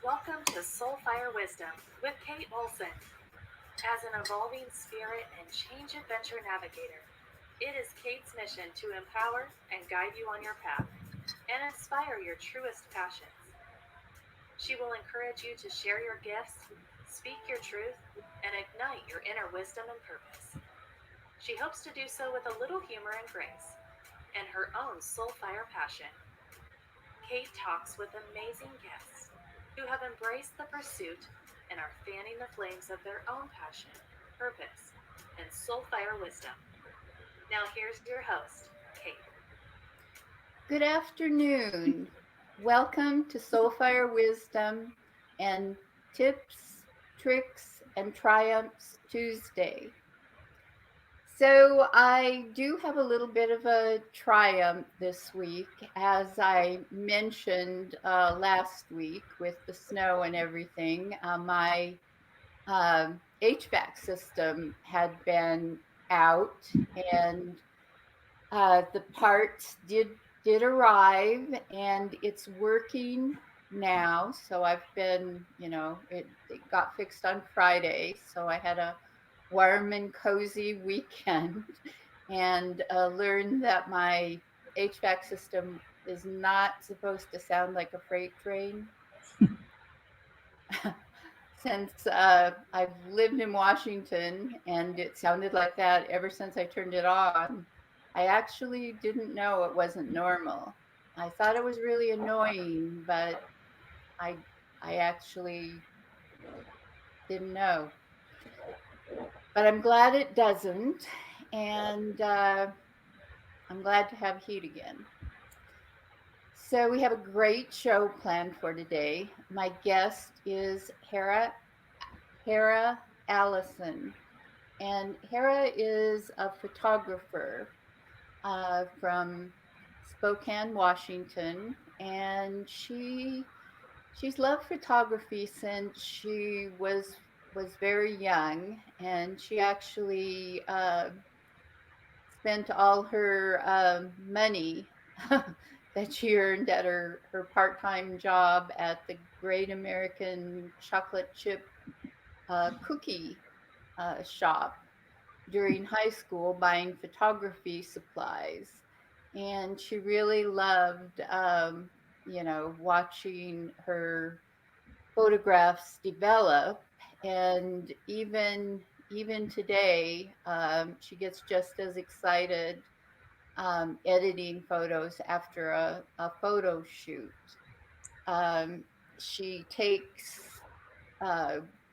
Welcome to Soulfire Wisdom with Kate Olson. As an evolving spirit and change adventure navigator, it is Kate's mission to empower and guide you on your path and inspire your truest passions. She will encourage you to share your gifts, speak your truth, and ignite your inner wisdom and purpose. She hopes to do so with a little humor and grace and her own soulfire passion. Kate talks with amazing guests who have embraced the pursuit and are fanning the flames of their own passion, purpose, and soulfire wisdom. Now here's your host, Kate. Good afternoon. Welcome to Soulfire Wisdom and Tips, Tricks, and Triumphs Tuesday. So I do have a little bit of a triumph this week. As I mentioned last week with the snow and everything, my HVAC system had been out, and the parts did arrive, and it's working now. So I've been, it got fixed on Friday, so I had a warm and cozy weekend and learned that my HVAC system is not supposed to sound like a freight train. Since I've lived in Washington and it sounded like that ever since I turned it on, I actually didn't know it wasn't normal. I thought it was really annoying, but I actually didn't know. But I'm glad it doesn't, and I'm glad to have heat again. So we have a great show planned for today. My guest is Hara Allison, and Hara is a photographer from Spokane, Washington, and she's loved photography since she was very young, and she actually spent all her money that she earned at her part-time job at the Great American Chocolate Chip cookie shop during high school, buying photography supplies. And she really loved, watching her photographs develop. And even today, she gets just as excited editing photos after a photo shoot. She takes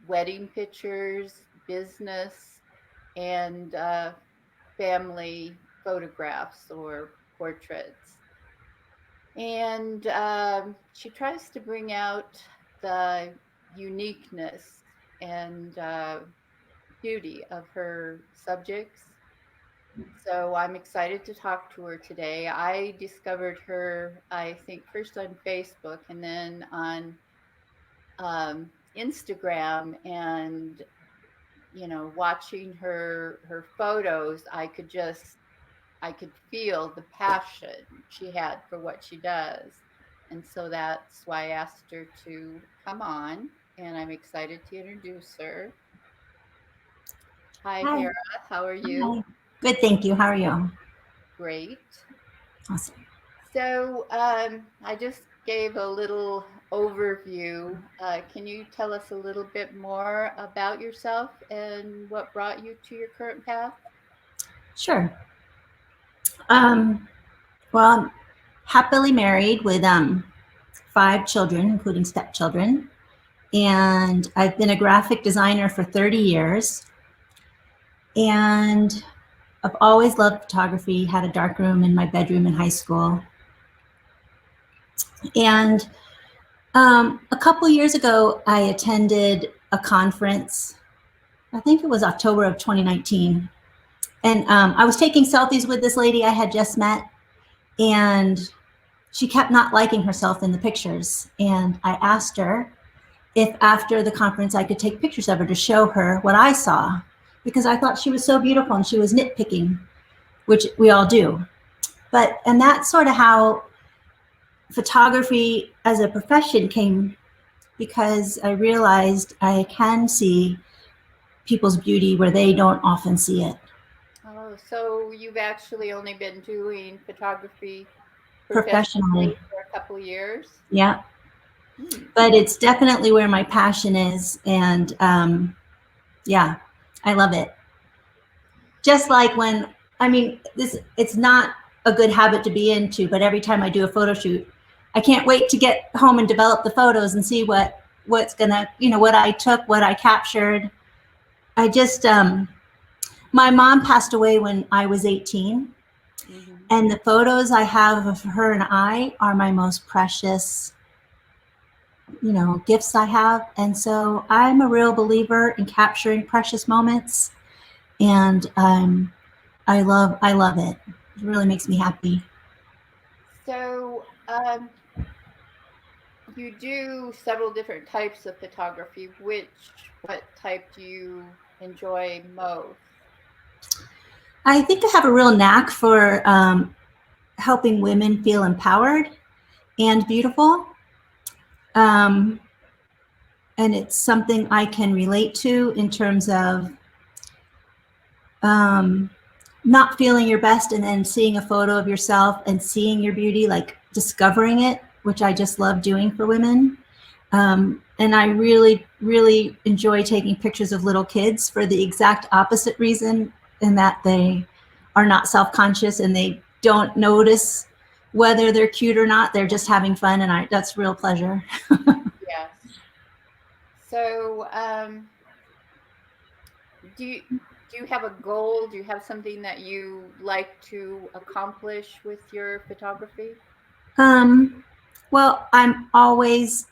wedding pictures, business, and family photographs or portraits. And she tries to bring out the uniqueness and beauty of her subjects. So I'm excited to talk to her today. I discovered her, I think, first on Facebook and then on Instagram. And watching her photos, I could feel the passion she had for what she does. And so that's why I asked her to come on, and I'm excited to introduce her. Hi, Hara. How are you? Hi. Good, thank you. How are you? Great. Awesome. So I just gave a little overview. Can you tell us a little bit more about yourself and what brought you to your current path? Sure. Well, I'm happily married with 5 children, including stepchildren. And I've been a graphic designer for 30 years. And I've always loved photography, had a darkroom in my bedroom in high school. And a couple years ago, I attended a conference. I think it was October of 2019. And I was taking selfies with this lady I had just met, and she kept not liking herself in the pictures. And I asked her if after the conference I could take pictures of her to show her what I saw, because I thought she was so beautiful and she was nitpicking, which we all do. And that's sort of how photography as a profession because I realized I can see people's beauty where they don't often see it. Oh, so you've actually only been doing photography Professionally. for a couple of years? Yeah. Hmm. But it's definitely where my passion is. And yeah, I love it. Just like when, I mean, it's not a good habit to be into, but every time I do a photo shoot, I can't wait to get home and develop the photos and see what's gonna, what I took, what I captured. I just, my mom passed away when I was 18. Mm-hmm. And the photos I have of her and I are my most precious, gifts I have. And so I'm a real believer in capturing precious moments. And I love it. It really makes me happy. So you do several different types of photography. What type do you enjoy most? I think I have a real knack for helping women feel empowered and beautiful. And it's something I can relate to in terms of not feeling your best and then seeing a photo of yourself and seeing your beauty, like discovering it, which I just love doing for women. And I really, really enjoy taking pictures of little kids for the exact opposite reason, in that they are not self-conscious and they don't notice whether they're cute or not. They're just having fun, and that's real pleasure. Yes. So do you have a goal? Do you have something that you like to accomplish with your photography? Well, I'm always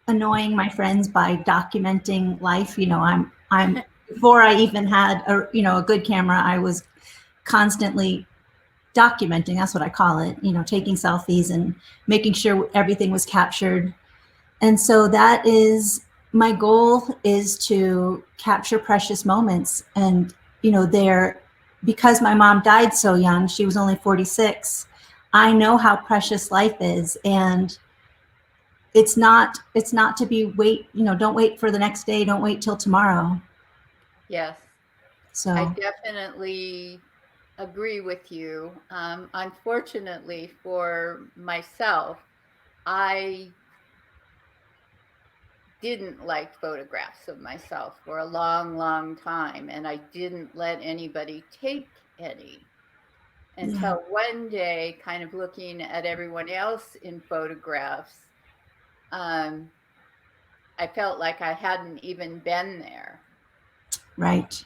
annoying my friends by documenting life. I'm before I even had a good camera, I was constantly documenting. That's what I call it. Taking selfies and making sure everything was captured. And so that is my goal, is to capture precious moments. And because my mom died so young, she was only 46. I know how precious life is, and it's not to be don't wait for the next day, don't wait till tomorrow. Yes. So I definitely agree with you. Unfortunately for myself, I didn't like photographs of myself for a long, long time, and I didn't let anybody take any until one day, kind of looking at everyone else in photographs, I felt like I hadn't even been there. right.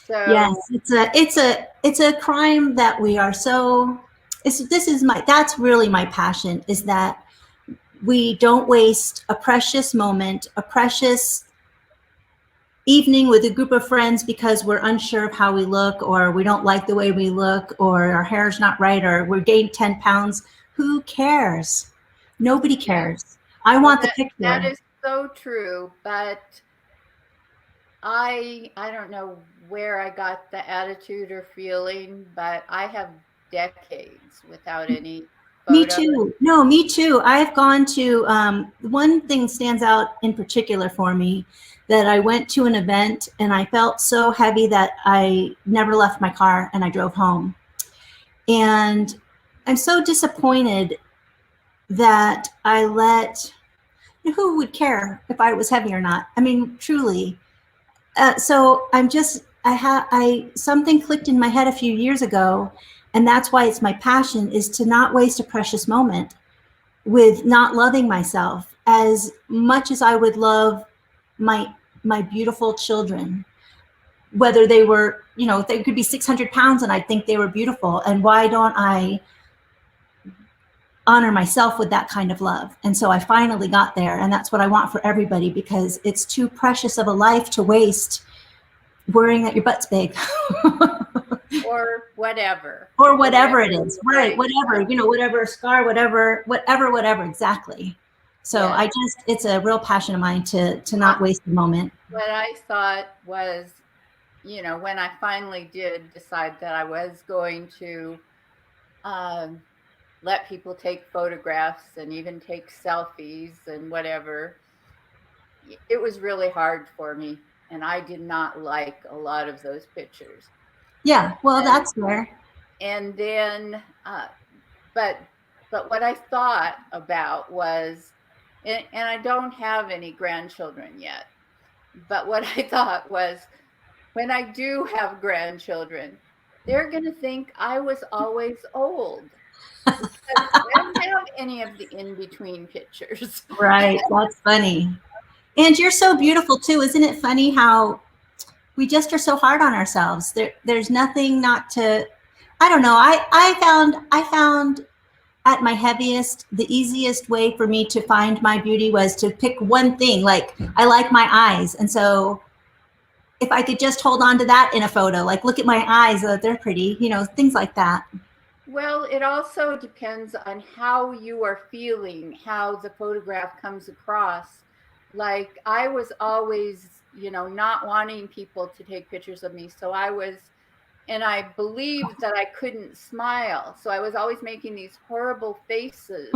So Yes, it's a crime that we are so. That's really my passion, is that we don't waste a precious moment, a precious evening with a group of friends because we're unsure of how we look, or we don't like the way we look, or our hair's not right, or we're gained 10 pounds. Who cares? Nobody cares. I want the picture. That is so true, but I don't know where I got the attitude or feeling, but I have decades without any Me photos. too. No, me too. I've gone to, one thing stands out in particular for me, that I went to an event and I felt so heavy that I never left my car and I drove home. And I'm so disappointed that who would care if I was heavy or not? I mean, truly. So something clicked in my head a few years ago, and that's why it's my passion, is to not waste a precious moment with not loving myself as much as I would love my beautiful children, whether they were, they could be 600 pounds and I'd think they were beautiful. And why don't I honor myself with that kind of love? And so I finally got there, and that's what I want for everybody, because it's too precious of a life to waste worrying that your butt's big. Or whatever. Or whatever it is, right? Whatever, whatever scar, whatever, exactly. So Yes. it's a real passion of mine to not waste a moment. What I thought was, when I finally did decide that I was going to let people take photographs and even take selfies and whatever, it was really hard for me. And I did not like a lot of those pictures. Yeah, well, that's fair. And then, but what I thought about was, and I don't have any grandchildren yet, but what I thought was, when I do have grandchildren, they're going to think I was always old. Because I don't have any of the in-between pictures. Right, that's funny. And you're so beautiful too. Isn't it funny how we just are so hard on ourselves? There's nothing not to, I don't know. I found at my heaviest, the easiest way for me to find my beauty was to pick one thing. Like, I like my eyes. And so if I could just hold on to that in a photo, like, look at my eyes, they're pretty, you know, things like that. Well, it also depends on how you are feeling, how the photograph comes across. Like, I was always, you know, not wanting people to take pictures of me. So and I believed that I couldn't smile. So I was always making these horrible faces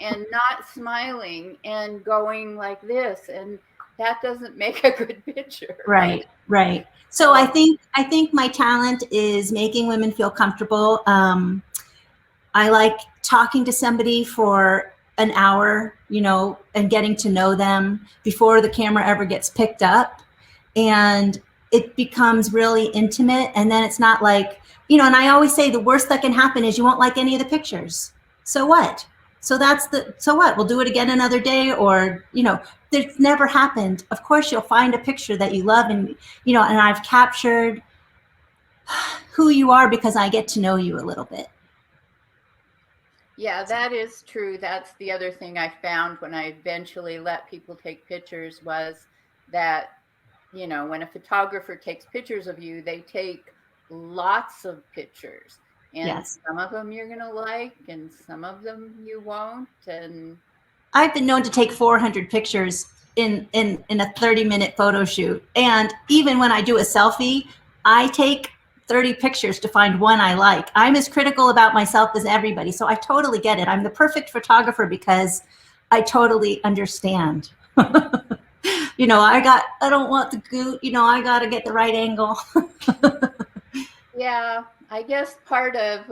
and not smiling and going like this. And that doesn't make a good picture. Right, right. So I think my talent is making women feel comfortable. I like talking to somebody for an hour, you know, and getting to know them before the camera ever gets picked up. And it becomes really intimate. And then it's not like, you know, and I always say the worst that can happen is you won't like any of the pictures. So what? So so what? We'll do it again another day, or, you know, it's never happened. Of course, you'll find a picture that you love, and, you know, and I've captured who you are because I get to know you a little bit. Yeah, that is true. That's the other thing I found when I eventually let people take pictures, was that, you know, when a photographer takes pictures of you, they take lots of pictures. And Yes. Some of them you're going to like, and some of them you won't. And I've been known to take 400 pictures in a 30-minute photo shoot. And even when I do a selfie, I take 30 pictures to find one I like. I'm as critical about myself as everybody. So I totally get it. I'm the perfect photographer because I totally understand. You know, I don't want the goot, you know, I got to get the right angle. yeah, I guess part of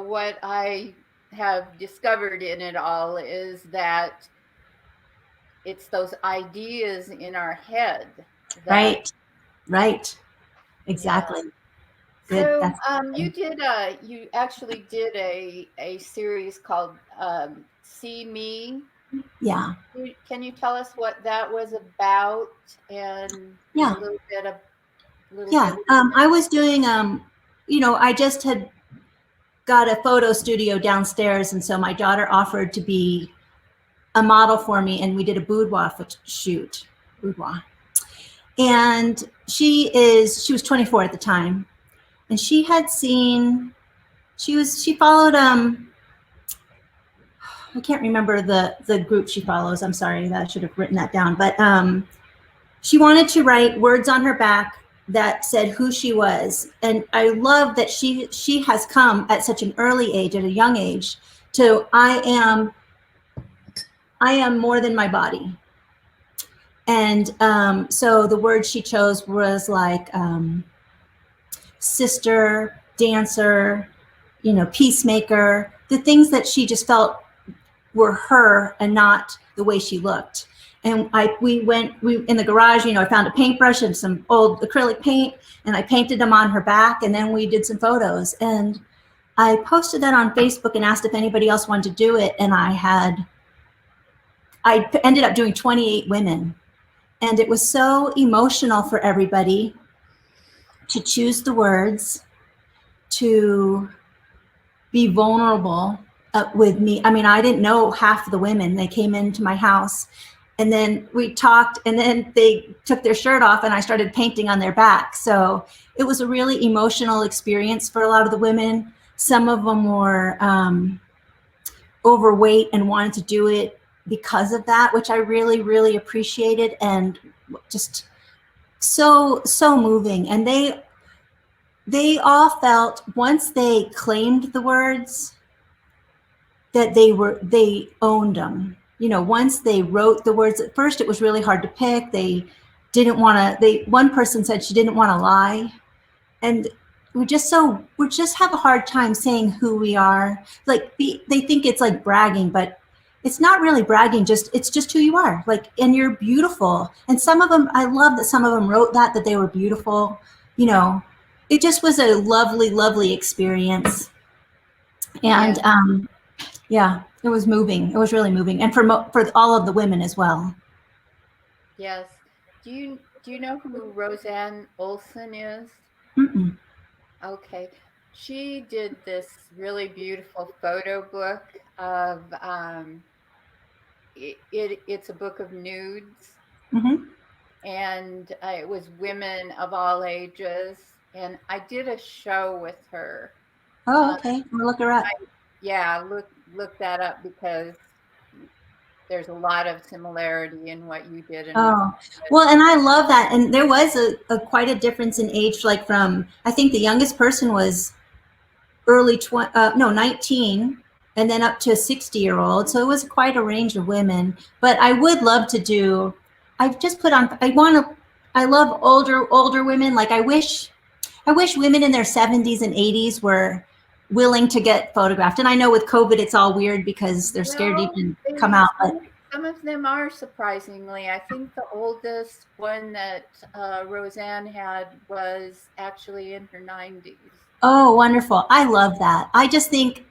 what I have discovered in it all is that it's those ideas in our head. Right. Exactly. Yeah. Good. So you actually did a series called See Me. Yeah. Can you tell us what that was about, and Yeah. a little bit of I was doing you know, I just had got a photo studio downstairs, and so my daughter offered to be a model for me, and we did a boudoir shoot. And she was 24 at the time, and she followed I can't remember the group she follows. I'm sorry, I should have written that down. But she wanted to write words on her back that said who she was. And I love that she has come at such an early age, at a young age, to I am more than my body. And so the word she chose was like sister, dancer, you know, peacemaker, the things that she just felt were her and not the way she looked. And we in the garage, you know, I found a paintbrush and some old acrylic paint, and I painted them on her back, and then we did some photos. And I posted that on Facebook and asked if anybody else wanted to do it. And I ended up doing 28 women. And it was so emotional for everybody to choose the words, to be vulnerable with me. I mean, I didn't know half of the women. They came into my house, and then we talked, and then they took their shirt off, and I started painting on their back. So it was a really emotional experience for a lot of the women. Some of them were overweight and wanted to do it because of that, which I really, really appreciated, and just so moving. And they all felt, once they claimed the words, that they owned them. You know, once they wrote the words, at first it was really hard to pick. They didn't want to, one person said she didn't want to lie. And we just have a hard time saying who we are. Like they think it's like bragging, but it's not really bragging, it's just who you are. Like, and you're beautiful. And some of them, I love that some of them wrote that they were beautiful. You know, it just was a lovely, lovely experience. And yeah, it was moving. It was really moving. And for all of the women as well. Yes. Do you know who Roseanne Olson is? Mm-mm. Okay. She did this really beautiful photo book of it's a book of nudes. Mm-hmm. And it was women of all ages, and I did a show with her. Oh, okay. We'll look her up. Look that up, because there's a lot of similarity in what you did. And well, and I love that. And there was a quite a difference in age, like from, I think the youngest person was early 19, and then up to a 60-year-old. So it was quite a range of women. But I would love to do, I've just put on, I love older women. Like I wish women in their 70s and 80s were willing to get photographed. And I know with COVID, it's all weird because they're scared to even come out. But some of them are, surprisingly. I think the oldest one that Roseanne had was actually in her 90s. Oh, wonderful. I love that. I just think,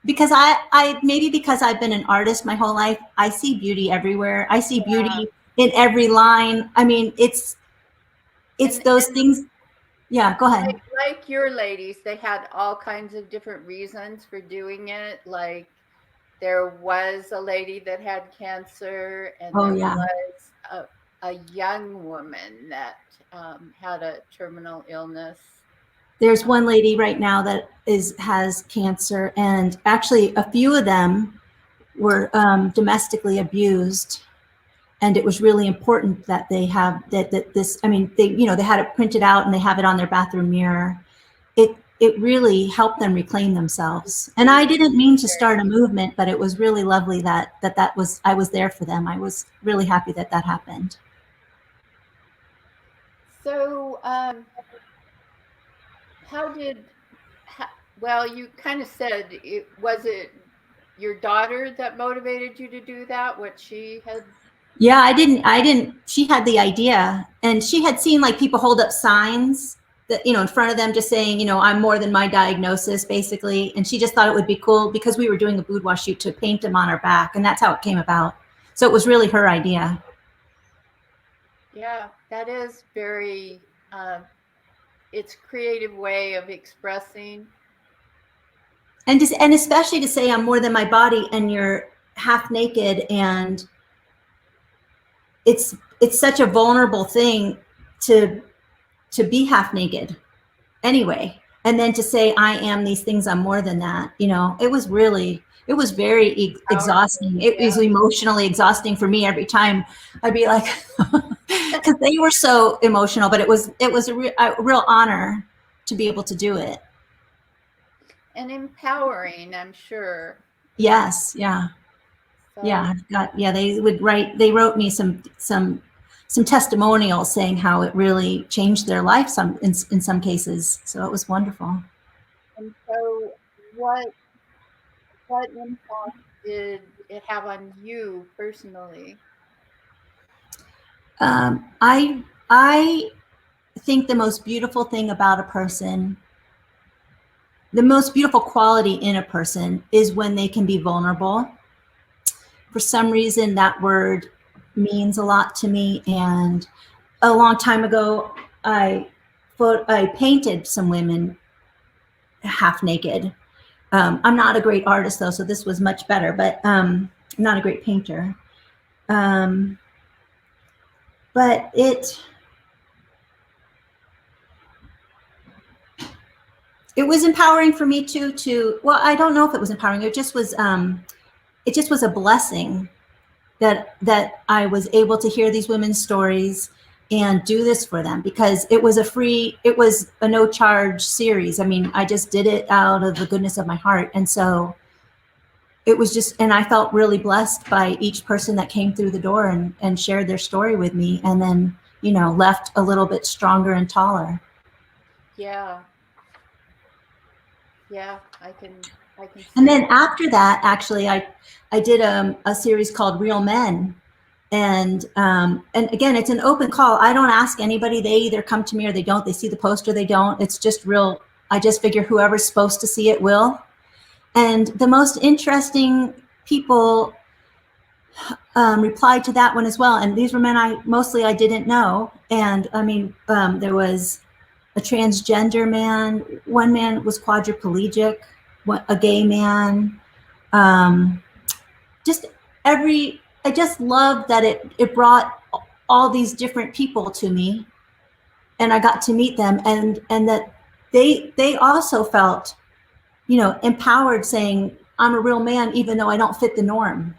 because I maybe because I've been an artist my whole life, I see beauty everywhere. I see beauty in every line. I mean, it's those things. Yeah, go ahead. Like your ladies, they had all kinds of different reasons for doing it. Like there was a lady that had cancer, and there was a young woman that had a terminal illness. There's one lady right now that has cancer, and actually a few of them were domestically abused. And it was really important that they have this, I mean, they had it printed out and they have it on their bathroom mirror. It really helped them reclaim themselves. And I didn't mean to start a movement, but it was really lovely that I was there for them. I was really happy that happened. So, well, you kind of said was it your daughter that motivated you to do that? What she had? Yeah, I didn't, she had the idea, and she had seen like people hold up signs that, in front of them just saying, I'm more than my diagnosis, basically. And she just thought it would be cool because we were doing a boudoir shoot to paint them on our back. And that's how it came about. So it was really her idea. Yeah, that is very, it's a creative way of expressing. And especially to say I'm more than my body, and you're half naked, and it's such a vulnerable thing to be half naked anyway. And then to say, I am these things, I'm more than that, it was very exhausting. It was emotionally exhausting for me every time. I'd be like, because they were so emotional, but it was a real honor to be able to do it. And empowering, I'm sure. Yes. Yeah. So, they wrote me some testimonials saying how it really changed their life in some cases. So it was wonderful. And so what impact did it have on you personally? I think the most beautiful thing about a person, the most beautiful quality in a person, is when they can be vulnerable. For some reason, that word means a lot to me. And a long time ago, I painted some women half naked. I'm not a great artist though, so this was much better, but I'm not a great painter. But it was empowering for me too, well, I don't know if it was empowering. It just was a blessing that I was able to hear these women's stories and do this for them, because it was a no charge series. I mean, I just did it out of the goodness of my heart. And so it was just, and I felt really blessed by each person that came through the door and shared their story with me, and then, you know, left a little bit stronger and taller. Yeah. Yeah, I can see And then that. after that, actually, I did a series called Real Men. And again, it's an open call. I don't ask anybody. They either come to me or they don't. They see the poster, they don't. It's just real. I just figure whoever's supposed to see it will. And the most interesting people replied to that one as well. And these were men I didn't know. And I mean, there was a transgender man. One man was quadriplegic, a gay man. Just I just love that it brought all these different people to me, and I got to meet them, and that they also felt, you know, empowered, saying, I'm a real man, even though I don't fit the norm.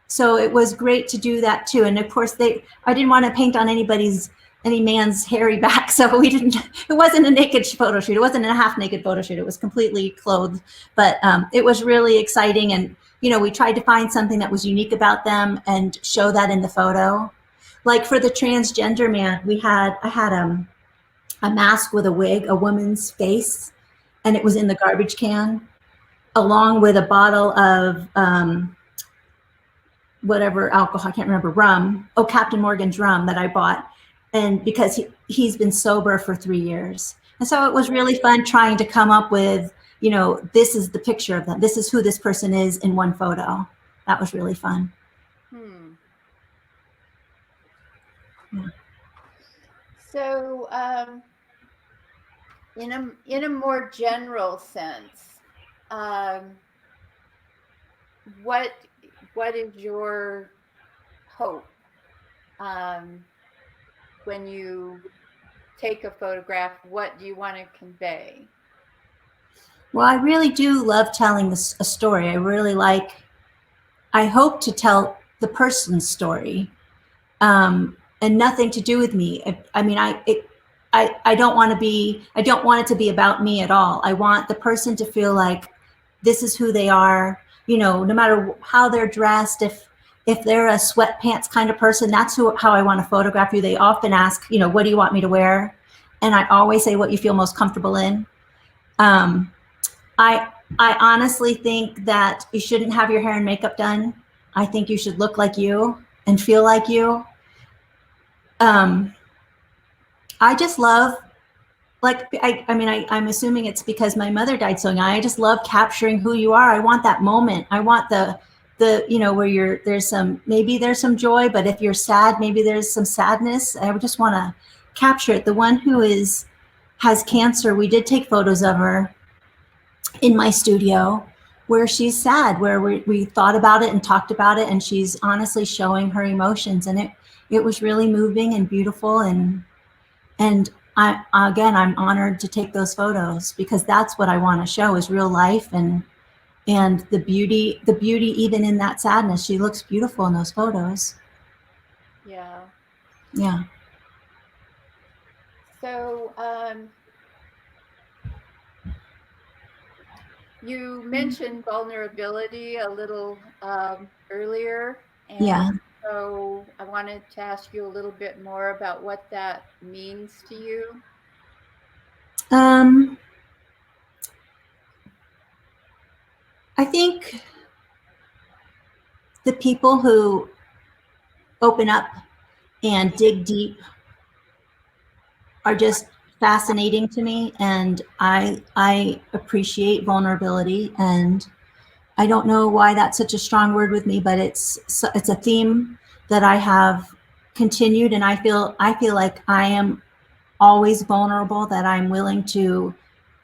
So it was great to do that too. And of course I didn't want to paint on any man's hairy back. So it wasn't a naked photo shoot. It wasn't a half naked photo shoot. It was completely clothed, but it was really exciting. And, you know, we tried to find something that was unique about them and show that in the photo. Like for the transgender man, I had a mask with a wig, a woman's face, and it was in the garbage can, along with a bottle of, whatever alcohol, I can't remember, rum. Oh, Captain Morgan's rum that I bought. And because he's been sober for 3 years. And so it was really fun trying to come up with, you know, this is the picture of them. This is who this person is in one photo. That was really fun. Yeah. So, in a more general sense, what is your hope when you take a photograph? What do you want to convey? Well, I really do love telling a story. I hope to tell the person's story, and nothing to do with me. I mean, I don't want it to be about me at all. I want the person to feel like this is who they are, you know, no matter how they're dressed. If they're a sweatpants kind of person, that's how I want to photograph you. They often ask, you know, what do you want me to wear? And I always say what you feel most comfortable in. I honestly think that you shouldn't have your hair and makeup done. I think you should look like you and feel like you. I just love, like, I'm assuming it's because my mother died so young. I just love capturing who you are. I want that moment. I want the you know, where maybe there's some joy, but if you're sad, maybe there's some sadness. I would just want to capture it. The one who has cancer, we did take photos of her in my studio where she's sad, where we thought about it and talked about it, and she's honestly showing her emotions, and it was really moving and beautiful. And I'm honored to take those photos, because that's what I want to show, is real life and the beauty even in that sadness. She looks beautiful in those photos. Yeah. Yeah. So, you mentioned vulnerability a little earlier, and Yeah. so I wanted to ask you a little bit more about what that means to you. I think the people who open up and dig deep are just fascinating to me, and I appreciate vulnerability. And I don't know why that's such a strong word with me, but it's a theme that I have continued, and I feel like I am always vulnerable, that I'm willing to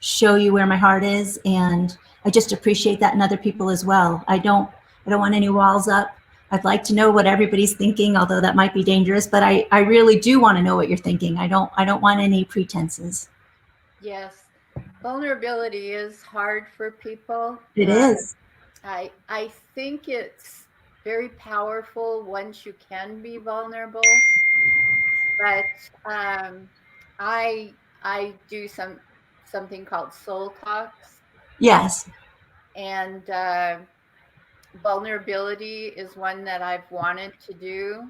show you where my heart is, and I just appreciate that in other people as well. I don't want any walls up. I'd like to know what everybody's thinking, although that might be dangerous, but I really do want to know what you're thinking. I don't want any pretenses. Yes, vulnerability is hard for people. It is. I think it's very powerful once you can be vulnerable, but I do something called soul talks. Yes. And vulnerability is one that I've wanted to do.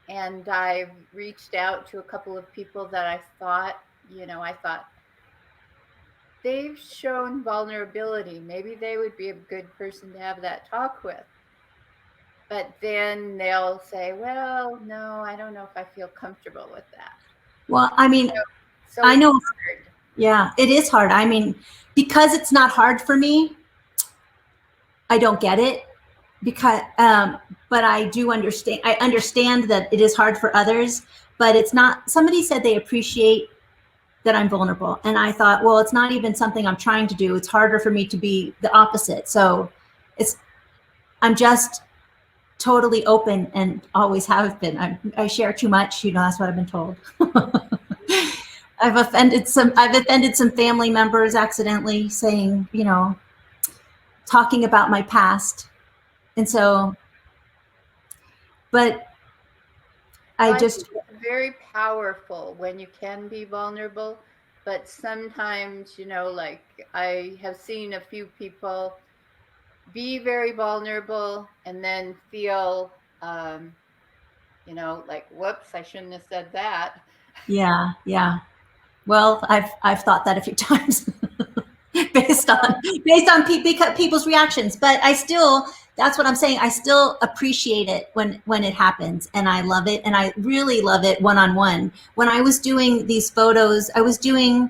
And I've reached out to a couple of people that I thought they've shown vulnerability. Maybe they would be a good person to have that talk with. But then they'll say, well, no, I don't know if I feel comfortable with that. Well, I mean, So I know. it's hard. Yeah, it is hard. I mean, because it's not hard for me, I don't get it. Because, but I do understand. I understand that it is hard for others, but it's not. Somebody said they appreciate that I'm vulnerable, and I thought, well, it's not even something I'm trying to do. It's harder for me to be the opposite. So, I'm just totally open and always have been. I share too much. That's what I've been told. I've offended some family members accidentally saying, talking about my past. And so, but I just, it's very powerful when you can be vulnerable, but sometimes, like I have seen a few people be very vulnerable and then feel, like, whoops, I shouldn't have said that. Yeah. Well, I've thought that a few times based on people's reactions, but that's what I'm saying. I still appreciate it when it happens, and I love it, and I really love it one-on-one. When I was doing these photos, I was doing,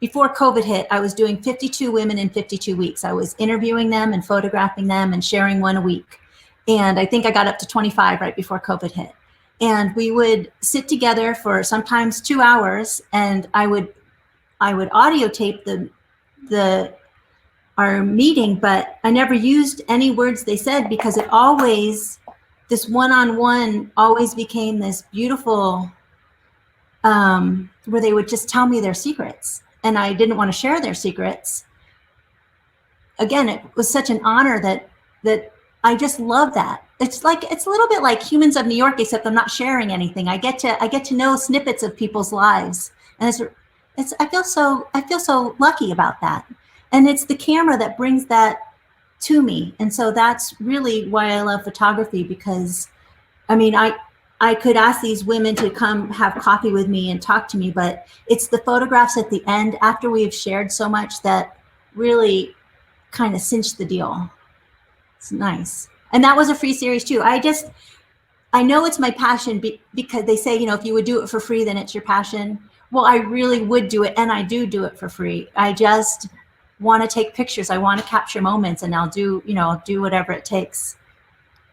before COVID hit, I was doing 52 women in 52 weeks. I was interviewing them and photographing them and sharing one a week. And I think I got up to 25 right before COVID hit. And we would sit together for sometimes 2 hours, and I would audio tape our meeting, but I never used any words they said, because this one-on-one always became this beautiful, where they would just tell me their secrets, and I didn't want to share their secrets. Again, it was such an honor that I just love that. It's a little bit like Humans of New York, except I'm not sharing anything. I get to know snippets of people's lives, and I feel so lucky about that. And it's the camera that brings that to me. And so that's really why I love photography, because I mean, I could ask these women to come have coffee with me and talk to me, but it's the photographs at the end after we've shared so much that really kind of cinch the deal. It's nice. And that was a free series too. I know it's my passion because they say, if you would do it for free, then it's your passion. Well, I really would do it, and I do it for free. I just want to take pictures. I want to capture moments, and I'll do whatever it takes.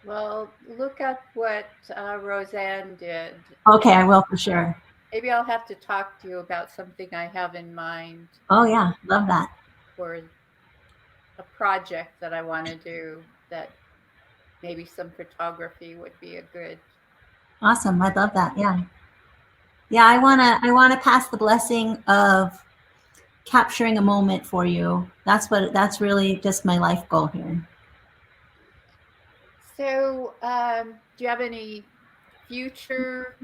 Well, look at what Roseanne did. Okay, I will for sure. Maybe I'll have to talk to you about something I have in mind. Oh yeah, love that. For a project that I want to do, that maybe some photography would be a good. Awesome, I love that. Yeah. I wanna pass the blessing of capturing a moment for you. That's really just my life goal here. So, do you have any future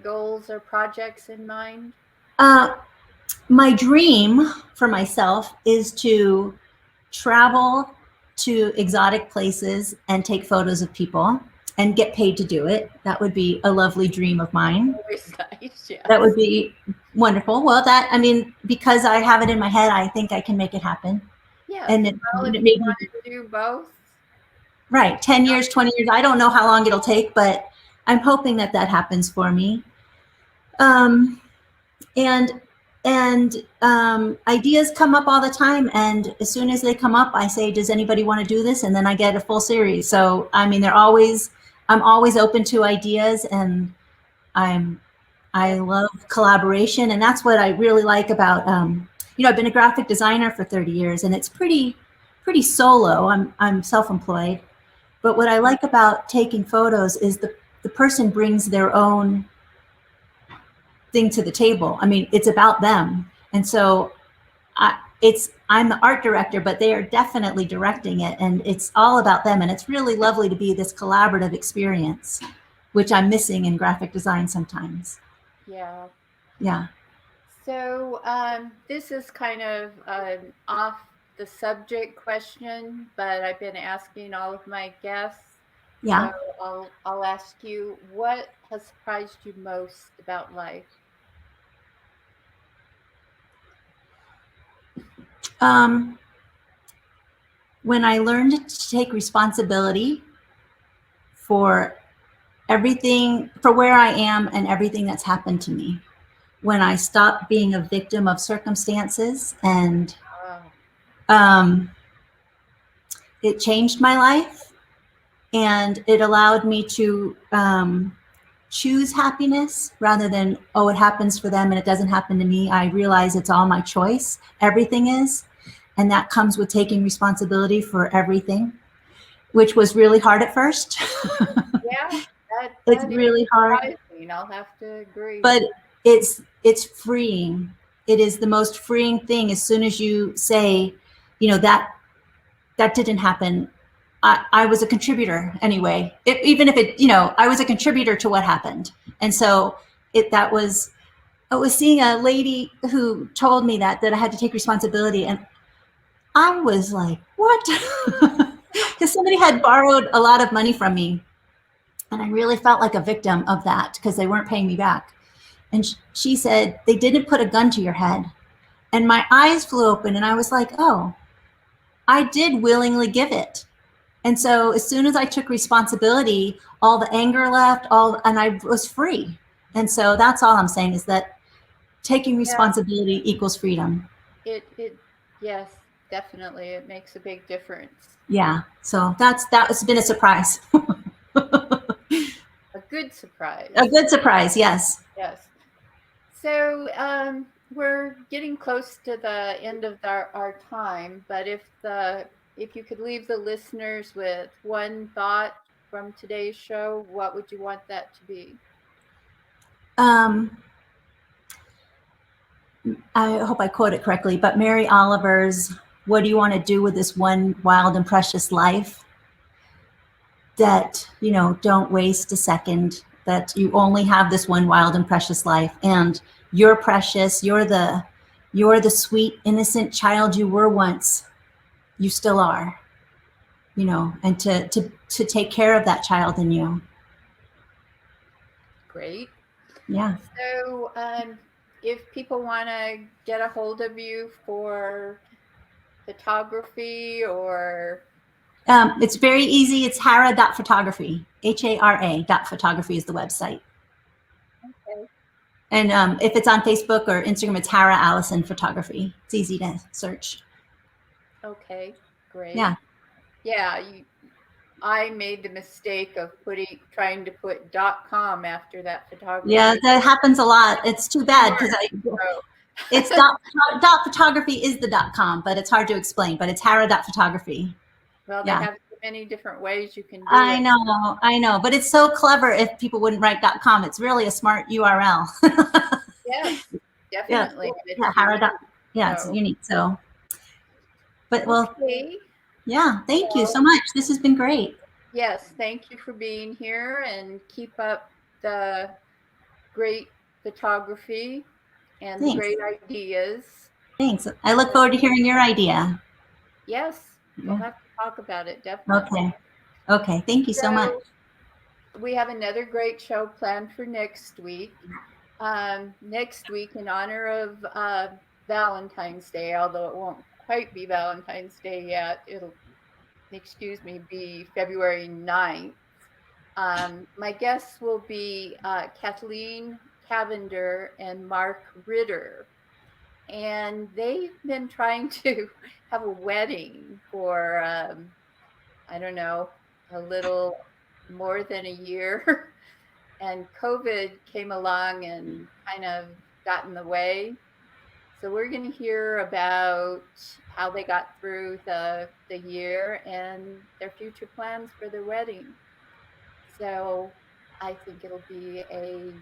goals or projects in mind? My dream for myself is to travel to exotic places and take photos of people and get paid to do it. That would be a lovely dream of mine. Always nice, yeah. That would be wonderful. Well, because I have it in my head, I think I can make it happen. Yeah. And if you want to do both. Right. 10 years, 20 years. I don't know how long it'll take, but I'm hoping that happens for me. Ideas come up all the time, and as soon as they come up, I say, does anybody want to do this? And then I get a full series. So I mean, I'm always open to ideas, and I love collaboration, and that's what I really like about I've been a graphic designer for 30 years, and it's pretty solo. I'm self-employed, but what I like about taking photos is the person brings their own thing to the table. I mean, it's about them. And so I'm the art director, but they are definitely directing it, and it's all about them. And it's really lovely to be this collaborative experience, which I'm missing in graphic design sometimes. Yeah. Yeah. So this is kind of an off the subject question, but I've been asking all of my guests. Yeah. So I'll ask you, what has surprised you most about life? When I learned to take responsibility for everything, for where I am and everything that's happened to me. When I stopped being a victim of circumstances, and Wow. it changed my life, and it allowed me to choose happiness rather than, oh, it happens for them and it doesn't happen to me. I realize it's all my choice. Everything is. And that comes with taking responsibility for everything, which was really hard at first. Yeah, It's that is really hard, surprising. I'll have to agree. but it's freeing. It is the most freeing thing. As soon as you say, that didn't happen. I was a contributor anyway. Even if it, I was a contributor to what happened. And so I was seeing a lady who told me that I had to take responsibility. And I was like, what? Because somebody had borrowed a lot of money from me. And I really felt like a victim of that because they weren't paying me back. And she said, they didn't put a gun to your head. And my eyes flew open and I was like, oh, I did willingly give it. And so as soon as I took responsibility, all the anger left, and I was free. And so that's all I'm saying, is that taking responsibility equals freedom. Yes, definitely. It makes a big difference. Yeah. So that's been a surprise. A good surprise. A good surprise. Yes. Yes. So we're getting close to the end of our time, but if you could leave the listeners with one thought from today's show, what would you want that to be? I hope I quote it correctly, but Mary Oliver's, what do you want to do with this one wild and precious life? That, don't waste a second, that you only have this one wild and precious life, and you're precious. You're the sweet, innocent child you were once. You still are, and to take care of that child in you. Great. Yeah. So if people want to get a hold of you for photography or it's very easy. It's Hara.photography. HARA.photography is the website. Okay. And if it's on Facebook or Instagram, it's Hara Allison Photography. It's easy to search. Okay, great. Yeah. Yeah, I made the mistake of trying to put .com after that photography. Yeah, that happens a lot. It's too bad because it's dot photography is the .com, but it's hard to explain. But it's Hara.photography. Well, they have so many different ways you can do I it. I know, but it's so clever. If people wouldn't write .com, it's really a smart URL. Yes, definitely. Yeah, Hara. Yeah, it's unique. So, but okay. Yeah, thank you so much. This has been great. Yes, thank you for being here, and keep up the great photography and the great ideas. Thanks. I look forward to hearing your idea. Yes, we'll have to talk about it, definitely. Okay. Thank you so much. We have another great show planned for next week. Next week, in honor of Valentine's Day, although it won't quite be Valentine's Day yet, it'll, be February 9th. My guests will be Kathleen Cavender and Mark Ritter. And they've been trying to have a wedding for, I don't know, a little more than a year. And COVID came along and kind of got in the way. So we're going to hear about how they got through the year and their future plans for their wedding. So I think it'll be a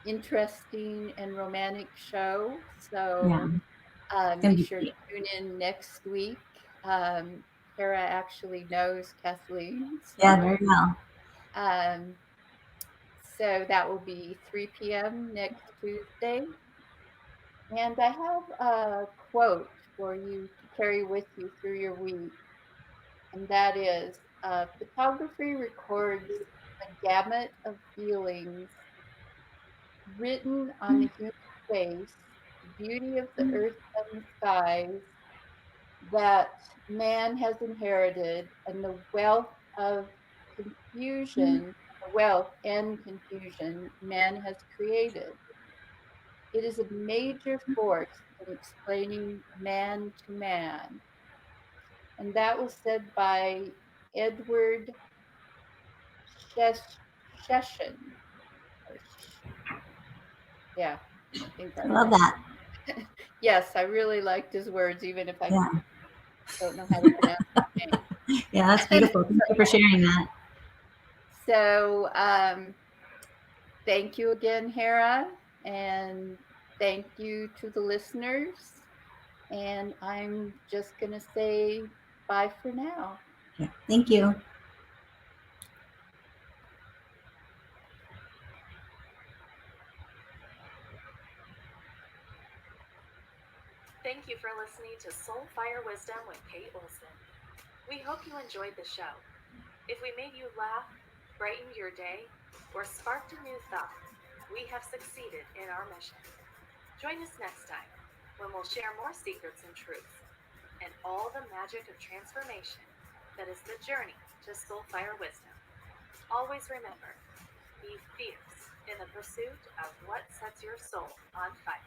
interesting and romantic show. So make sure to tune in next week. Hara actually knows Kathleen. So, yeah, very well. So that will be 3 p.m. next Tuesday. And I have a quote for you to carry with you through your week. And that is photography records the gamut of feelings written on the human face, the beauty of the earth and the skies that man has inherited, and the wealth and confusion man has created. It is a major force in explaining man to man. And that was said by Edward Session. Yeah, I think I that's love right. that. Yes, I really liked his words, even if I Yeah. don't know how to pronounce his name. Yeah, that's beautiful. Thank you for sharing that. So, thank you again, Hara, and thank you to the listeners. And I'm just going to say bye for now. Yeah. Thank you. Thank you for listening to Soul Fire Wisdom with Kate Olson. We hope you enjoyed the show. If we made you laugh, brightened your day, or sparked a new thought, we have succeeded in our mission. Join us next time when we'll share more secrets and truths and all the magic of transformation that is the journey to Soul Fire Wisdom. Always remember, be fierce in the pursuit of what sets your soul on fire.